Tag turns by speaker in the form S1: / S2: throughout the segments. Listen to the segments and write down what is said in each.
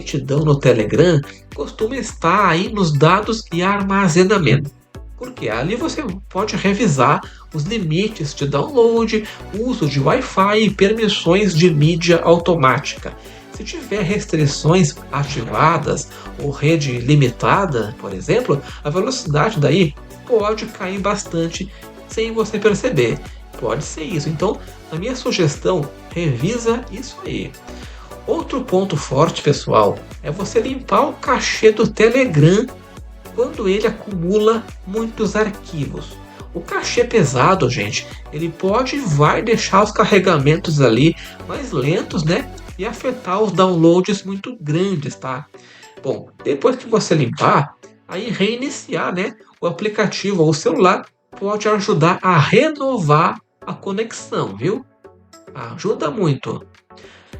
S1: lentidão no Telegram costuma estar aí nos dados e armazenamento. Porque ali você pode revisar os limites de download, uso de Wi-Fi e permissões de mídia automática. Se tiver restrições ativadas ou rede limitada, por exemplo, a velocidade daí pode cair bastante sem você perceber. Pode ser isso. Então, a minha sugestão, revisa isso aí. Outro ponto forte, pessoal, é você limpar o cachê do Telegram quando ele acumula muitos arquivos. O cachê pesado, gente, ele pode e vai deixar os carregamentos ali mais lentos, né? E afetar os downloads muito grandes, tá? Bom, depois que você limpar, aí reiniciar, né? O aplicativo ou o celular pode ajudar a renovar a conexão, viu? Ajuda muito.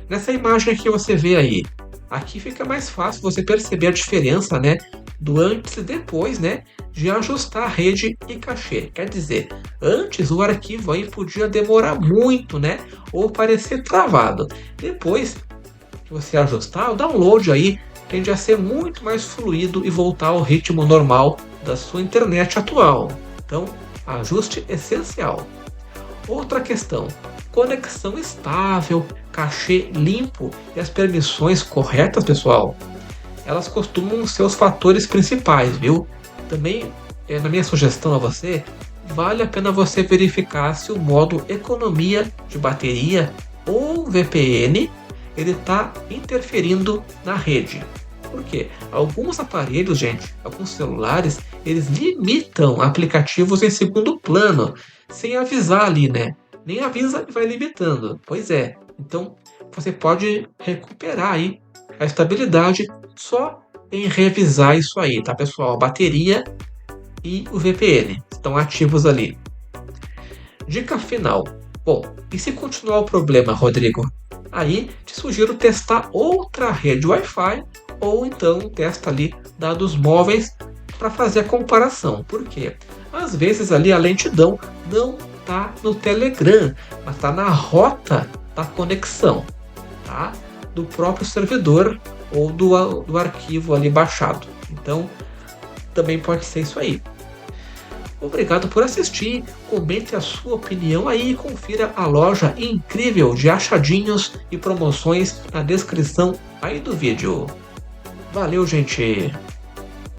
S1: Nessa imagem que você vê aí, aqui fica mais fácil você perceber a diferença, né, do antes e depois, né, de ajustar a rede e cachê. Quer dizer, antes o arquivo aí podia demorar muito, né, ou parecer travado. Depois que você ajustar, o download aí tende a ser muito mais fluido e voltar ao ritmo normal da sua internet atual. Então, ajuste essencial. Outra questão: conexão estável, cachê limpo e as permissões corretas, pessoal, elas costumam ser os fatores principais, viu? Também, na minha sugestão a você, vale a pena você verificar se o modo economia de bateria ou VPN ele está interferindo na rede. Por quê? Alguns aparelhos, gente, alguns celulares, eles limitam aplicativos em segundo plano, sem avisar ali, né? Nem avisa e vai limitando. Pois é. Então, você pode recuperar aí a estabilidade só em revisar isso aí, tá, pessoal? A bateria e o VPN estão ativos ali. Dica final. Bom, e se continuar o problema, Rodrigo? Aí te sugiro testar outra rede Wi-Fi ou então testa ali dados móveis para fazer a comparação. Por quê? Às vezes ali a lentidão não está no Telegram, mas está na rota da conexão, tá? Do próprio servidor ou do arquivo ali baixado. Então, também pode ser isso aí. Obrigado por assistir, comente a sua opinião aí e confira a loja incrível de achadinhos e promoções na descrição aí do vídeo. Valeu, gente!